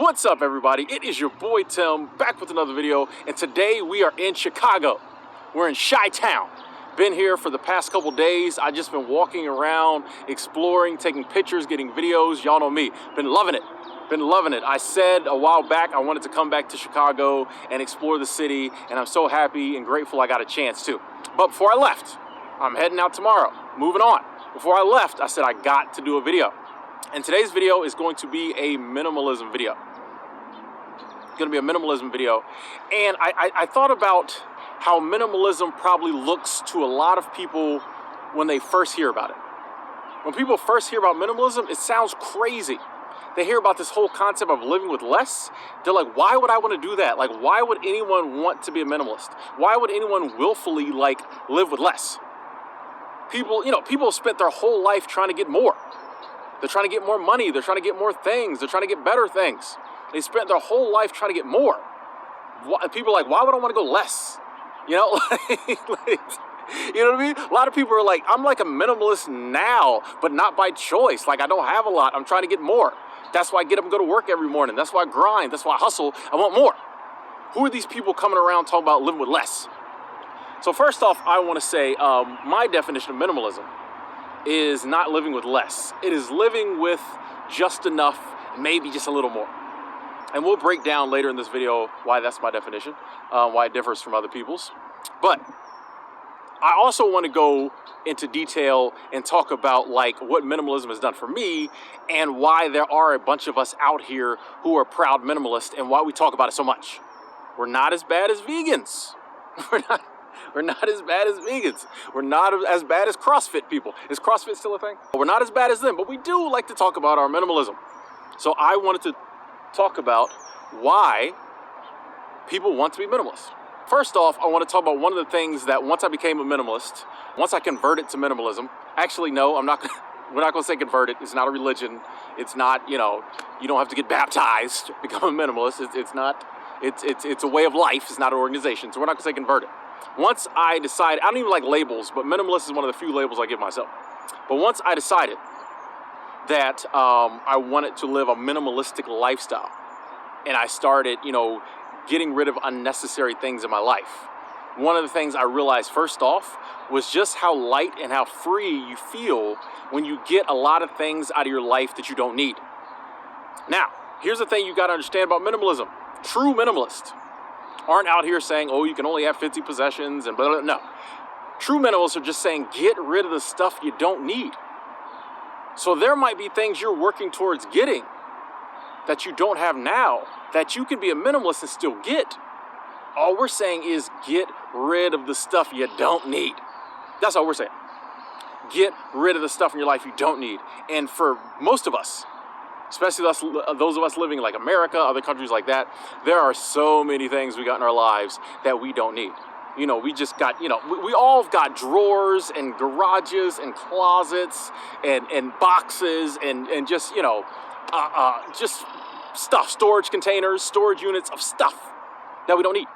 What's up, everybody? It is your boy Tim back with another video, and today we are in Chicago. We're in Chi-Town. Been here for the past couple days. I just been walking around, exploring, taking pictures, getting videos. Y'all know me. Been loving it. I said a while back I wanted to come back to Chicago and explore the city, and I'm so happy and grateful I got a chance to. But before I left, I'm heading out tomorrow, moving on. Before I left, I said I got to do a video. And today's video is going to be a minimalism video. And I thought about how minimalism probably looks to a lot of people when they first hear about it. When people first hear about minimalism, it sounds crazy. They hear about this whole concept of living with less. They're like, why would I want to do that? Like, why would anyone want to be a minimalist? Why would anyone willfully live with less? People spent their whole life trying to get more. They're trying to get more money. They're trying to get more things. They're trying to get better things. They spent their whole life trying to get more. People are like, why would I want to go less? You know, you know what I mean? A lot of people are like, I'm like a minimalist now, but not by choice. Like, I don't have a lot. I'm trying to get more. That's why I get up and go to work every morning. That's why I grind. That's why I hustle. I want more. Who are these people coming around talking about living with less? So first off, I want to say my definition of minimalism is not living with less. It is living with just enough, maybe just a little more. And we'll break down later in this video why that's my definition, why it differs from other people's. But I also want to go into detail and talk about like what minimalism has done for me and why there are a bunch of us out here who are proud minimalists and why we talk about it so much. We're not as bad as vegans. We're not as bad as vegans. We're not as bad as CrossFit people. Is CrossFit still a thing? We're not as bad as them, but we do like to talk about our minimalism. So I wanted to talk about why people want to be minimalist. First off, I want to talk about one of the things that once I became a minimalist, once I converted to minimalism, actually, no, we're not going to say converted. It's not a religion. It's not, you don't have to get baptized to become a minimalist. It's a way of life. It's not an organization. So we're not going to say converted. Once I decided, I don't even like labels, but minimalist is one of the few labels I give myself. But once I decided that I wanted to live a minimalistic lifestyle, and I started, getting rid of unnecessary things in my life, one of the things I realized first off was just how light and how free you feel when you get a lot of things out of your life that you don't need. Now, here's the thing you got to understand about minimalism. True minimalists aren't out here saying, oh, you can only have 50 possessions and blah, blah, blah. No. True minimalists are just saying, get rid of the stuff you don't need. So there might be things you're working towards getting that you don't have now that you can be a minimalist and still get. All we're saying is get rid of the stuff you don't need. That's all we're saying. Get rid of the stuff in your life you don't need. And for most of us, especially those of us living like America, other countries like that, there are so many things we got in our lives that we don't need. We just got, we all have got drawers and garages and closets and boxes and just, just stuff, storage containers, storage units of stuff that we don't need.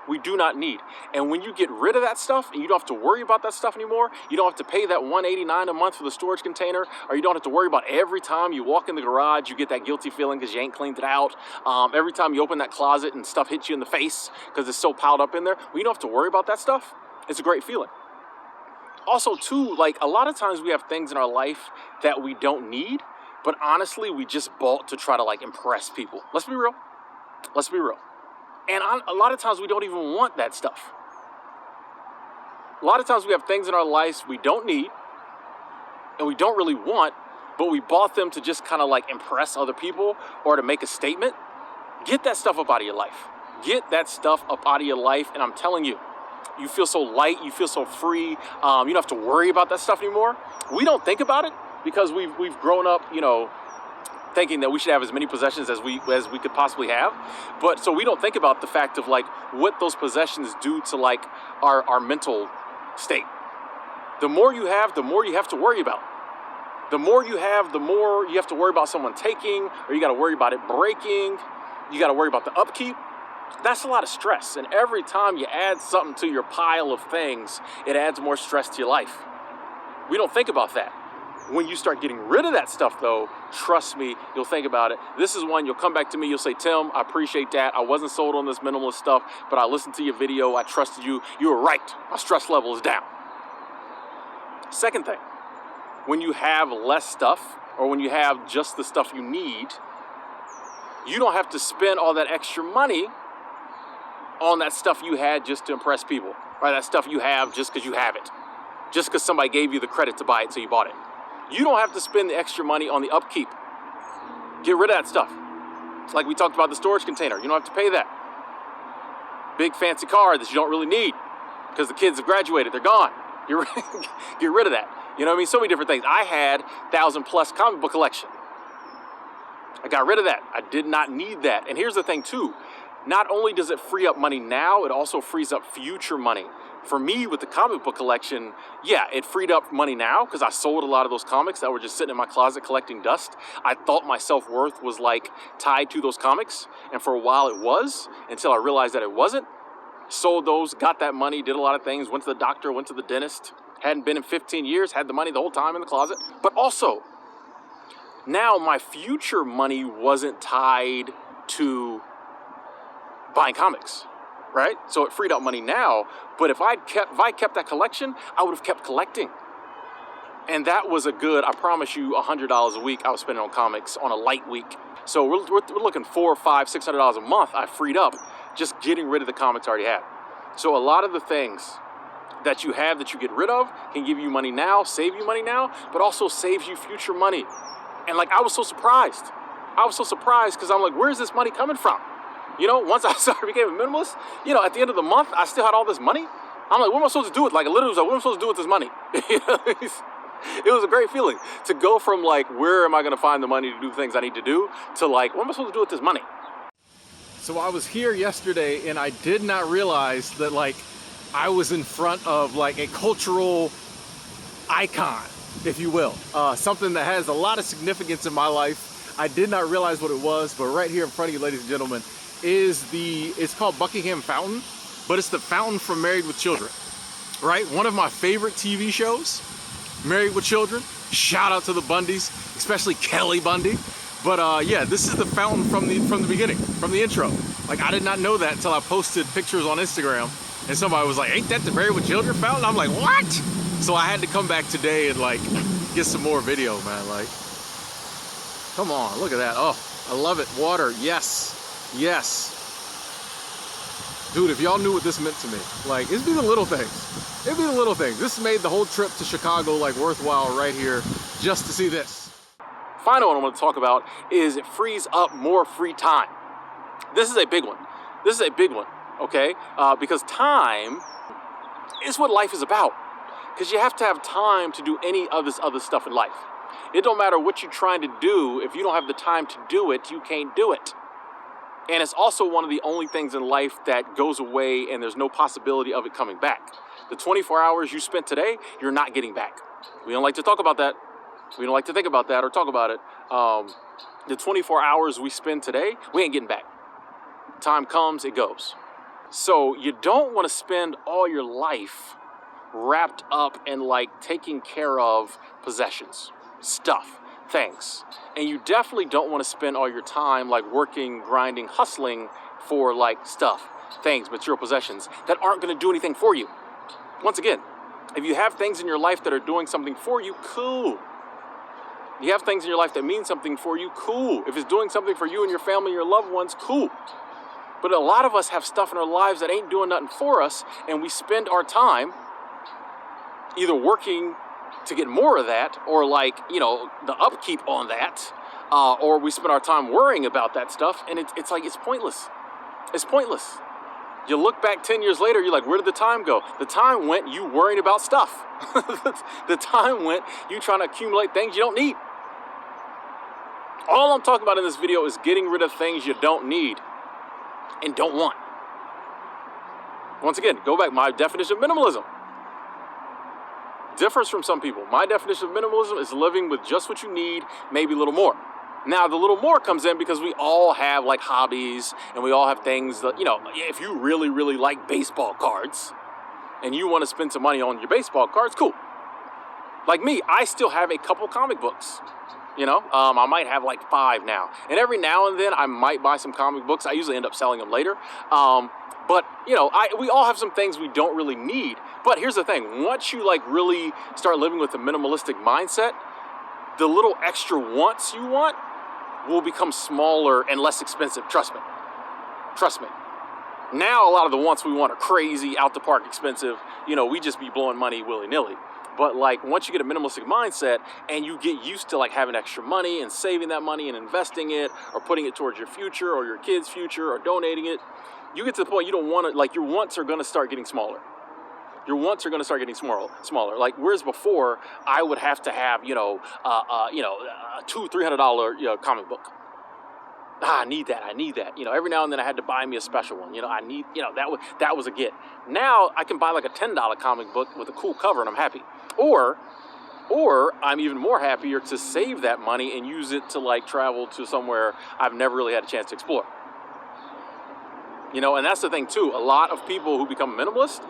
We do not need. And when you get rid of that stuff and you don't have to worry about that stuff anymore, you don't have to pay that $189 a month for the storage container, or you don't have to worry about every time you walk in the garage, you get that guilty feeling because you ain't cleaned it out. Every time you open that closet and stuff hits you in the face because it's so piled up in there, well, you don't have to worry about that stuff. It's a great feeling. Also, too, like a lot of times we have things in our life that we don't need, but honestly, we just bought to try to impress people. Let's be real. And a lot of times we don't even want that stuff. A lot of times we have things in our lives we don't need and we don't really want, but we bought them to just kind of impress other people or to make a statement. Get that stuff up out of your life. Get that stuff up out of your life. And I'm telling you, you feel so light, you feel so free. You don't have to worry about that stuff anymore. We don't think about it because we've grown up, thinking that we should have as many possessions as we could possibly have. But so we don't think about the fact of what those possessions do to our mental state. The more you have, the more you have to worry about. The more you have, the more you have to worry about someone taking, or you got to worry about it breaking. You got to worry about the upkeep. That's a lot of stress. And every time you add something to your pile of things, it adds more stress to your life. We don't think about that. When you start getting rid of that stuff though, trust me, you'll think about it. This is one, you'll come back to me, you'll say, Tim, I appreciate that. I wasn't sold on this minimalist stuff, but I listened to your video, I trusted you. You were right, my stress level is down. Second thing, when you have less stuff, or when you have just the stuff you need, you don't have to spend all that extra money on that stuff you had just to impress people, right? That stuff you have just because you have it, just because somebody gave you the credit to buy it, so you bought it. You don't have to spend the extra money on the upkeep. Get rid of that stuff. It's like we talked about the storage container. You don't have to pay that. Big fancy car that you don't really need because the kids have graduated, they're gone. Get rid of that. You know what I mean? So many different things. I had 1,000+ comic book collection. I got rid of that. I did not need that. And here's the thing too. Not only does it free up money now, it also frees up future money. For me, with the comic book collection, yeah, it freed up money now because I sold a lot of those comics that were just sitting in my closet collecting dust. I thought my self-worth was like tied to those comics. And for a while it was, until I realized that it wasn't. Sold those, got that money, did a lot of things, went to the doctor, went to the dentist. Hadn't been in 15 years, had the money the whole time in the closet. But also, now my future money wasn't tied to buying comics. Right? So it freed up money now, but if I kept that collection, I would have kept collecting. And that was a good, I promise you, $100 a week I was spending on comics on a light week. So we're looking $400, $500, $600 a month I freed up just getting rid of the comics I already had. So a lot of the things that you have that you get rid of can give you money now, save you money now, but also saves you future money. And like, I was so surprised. I was so surprised because I'm like, where's this money coming from? You know, once I became a minimalist, you know, at the end of the month, I still had all this money. I'm like, what am I supposed to do with it? Like, literally was like, what am I supposed to do with this money? It was a great feeling to go from like, where am I going to find the money to do things I need to do, to like, what am I supposed to do with this money? So I was here yesterday and I did not realize that like, I was in front of like a cultural icon, if you will. Something that has a lot of significance in my life. I did not realize what it was, but right here in front of you, ladies and gentlemen, it's called Buckingham Fountain, but it's the fountain from Married with Children, right? One of my favorite TV shows, Married with Children. Shout out to the Bundys, especially Kelly Bundy. But yeah, this is the fountain from the beginning, from the intro. Like, I did not know that until I posted pictures on Instagram, and somebody was like, ain't that the Married with Children fountain? I'm like, what? So I had to come back today and like get some more video, man. Like, come on, look at that. Oh, I love it. Water, yes. Yes. Dude, if y'all knew what this meant to me, like, it'd be the little things. It'd be the little things. This made the whole trip to Chicago, like, worthwhile right here just to see this. Final one I want to talk about is it frees up more free time. This is a big one. This is a big one, okay? Because time is what life is about. Because you have to have time to do any of this other stuff in life. It don't matter what you're trying to do. If you don't have the time to do it, you can't do it. And it's also one of the only things in life that goes away and there's no possibility of it coming back. The 24 hours you spent today, you're not getting back. We don't like to talk about that. We don't like to think about that or talk about it. The 24 hours we spend today, we ain't getting back. Time comes, it goes. So you don't want to spend all your life wrapped up in like taking care of possessions, stuff, things. And you definitely don't want to spend all your time like working, grinding, hustling for like stuff, things, material possessions that aren't going to do anything for you. Once again, if you have things in your life that are doing something for you, cool. You have things in your life that mean something for you, cool. If it's doing something for you and your family and your loved ones, cool. But a lot of us have stuff in our lives that ain't doing nothing for us, and we spend our time either working to get more of that, or like, you know, the upkeep on that, or we spend our time worrying about that stuff, and it's like, it's pointless. It's pointless. You look back 10 years later, you're like, where did the time go? The time went you worrying about stuff. The time went you trying to accumulate things you don't need. All I'm talking about in this video is getting rid of things you don't need and don't want. Once again, go back, my definition of minimalism differs from some people. My definition of minimalism is living with just what you need, maybe a little more. Now, the little more comes in because we all have like hobbies and we all have things that, you know, if you really, really like baseball cards and you want to spend some money on your baseball cards, cool. Like me, I still have a couple comic books. You know, I might have like 5 now. And every now and then I might buy some comic books. I usually end up selling them later. But, you know, we all have some things we don't really need. But here's the thing. Once you like really start living with a minimalistic mindset, the little extra wants you want will become smaller and less expensive. Trust me. Trust me. Now a lot of the wants we want are crazy, out the park expensive. You know, we just be blowing money willy-nilly. But like once you get a minimalistic mindset and you get used to like having extra money and saving that money and investing it or putting it towards your future or your kids' future or donating it, you get to the point you don't want to, like your wants are going to start getting smaller. Your wants are going to start getting smaller. Like whereas before I would have to have, a $200-$300 comic book. I need that. You know, every now and then I had to buy me a special one. You know, that was a get. Now I can buy like a $10 comic book with a cool cover and I'm happy. Or I'm even more happier to save that money and use it to like travel to somewhere I've never really had a chance to explore. You know, and that's the thing too. A lot of people who become minimalist,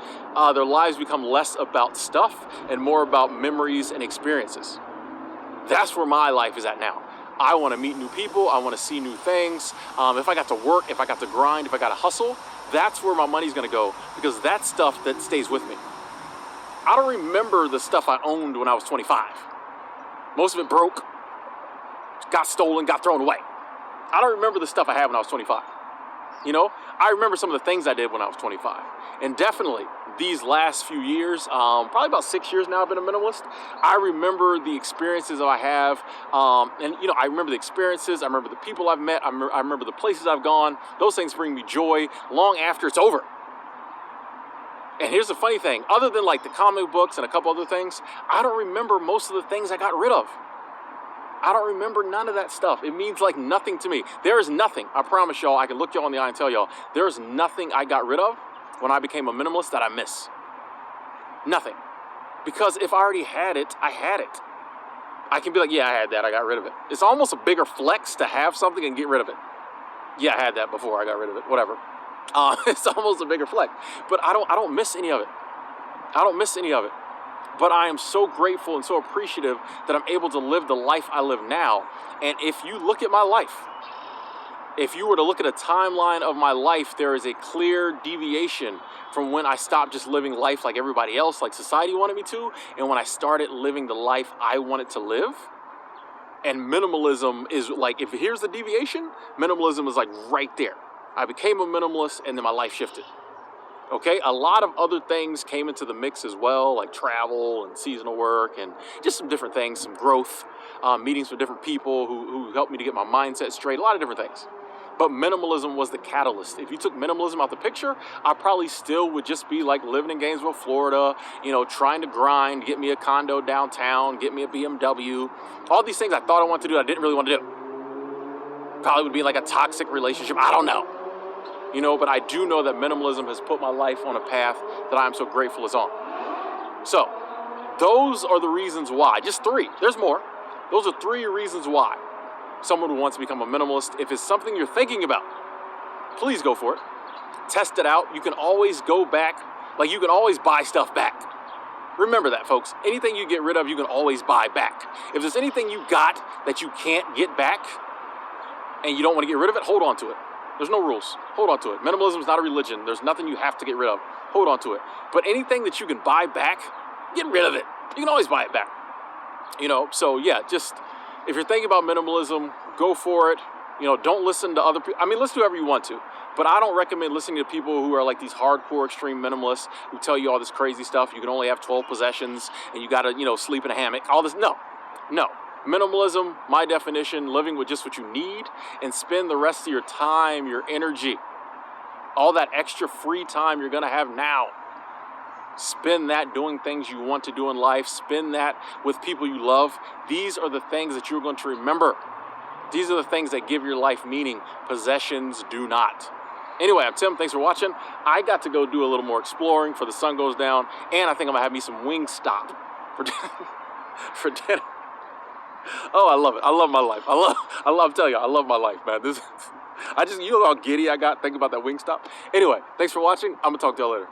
their lives become less about stuff and more about memories and experiences. That's where my life is at now. I want to meet new people. I want to see new things. If I got to work, if I got to grind, if I got to hustle, that's where my money's going to go because that's stuff that stays with me. I don't remember the stuff I owned when I was 25. Most of it broke, got stolen, got thrown away. I don't remember the stuff I had when I was 25. You know, I remember some of the things I did when I was 25. And definitely these last few years, probably about 6 years now I've been a minimalist. I remember the experiences I have. And, you know, I remember the experiences. I remember the people I've met. I remember the places I've gone. Those things bring me joy long after it's over. And here's the funny thing. Other than like the comic books and a couple other things, I don't remember most of the things I got rid of. I don't remember none of that stuff. It means like nothing to me. There is nothing, I promise y'all, I can look y'all in the eye and tell y'all, there's nothing I got rid of when I became a minimalist that I miss. Nothing. Because if I already had it, I had it. I can be like, yeah, I had that, I got rid of it. It's almost a bigger flex to have something and get rid of it. Yeah, I had that before, I got rid of it, whatever. It's almost a bigger flex. But I don't miss any of it. I don't miss any of it. But I am so grateful and so appreciative that I'm able to live the life I live now. And if you look at my life, if you were to look at a timeline of my life, there is a clear deviation from when I stopped just living life like everybody else, like society wanted me to, and when I started living the life I wanted to live. And minimalism is like, if here's the deviation, minimalism is like right there. I became a minimalist and then my life shifted. Okay, a lot of other things came into the mix as well, like travel and seasonal work and just some different things, some growth, meetings with different people who helped me to get my mindset straight, a lot of different things. But minimalism was the catalyst. If you took minimalism out the picture, I probably still would just be like living in Gainesville, Florida, you know, trying to grind, get me a condo downtown, get me a BMW. All these things I thought I wanted to do, I didn't really want to do. Probably would be like a toxic relationship, I don't know. You know, but I do know that minimalism has put my life on a path that I'm so grateful is on. So, those are the reasons why. Just 3. There's more. Those are 3 reasons why someone who wants to become a minimalist. If it's something you're thinking about, please go for it. Test it out. You can always go back. Like, you can always buy stuff back. Remember that, folks. Anything you get rid of, you can always buy back. If there's anything you got that you can't get back and you don't want to get rid of it, hold on to it. There's no rules. Hold on to it. Minimalism is not a religion. There's nothing you have to get rid of. Hold on to it. But anything that you can buy back, get rid of it. You can always buy it back. You know, so yeah, just if you're thinking about minimalism, go for it. You know, don't listen to other people. I mean, listen to whoever you want to. But I don't recommend listening to people who are like these hardcore extreme minimalists who tell you all this crazy stuff. You can only have 12 possessions and you got to, you know, sleep in a hammock. All this. No. Minimalism, my definition, living with just what you need and spend the rest of your time, your energy, all that extra free time you're going to have now. Spend that doing things you want to do in life. Spend that with people you love. These are the things that you're going to remember. These are the things that give your life meaning. Possessions do not. Anyway, I'm Tim. Thanks for watching. I got to go do a little more exploring before the sun goes down. And I think I'm going to have me some Wingstop for dinner. Oh, I love it. I love my life. I'm telling you, I love my life, man. You know how giddy I got thinking about that Wingstop? Anyway, thanks for watching. I'm going to talk to y'all later.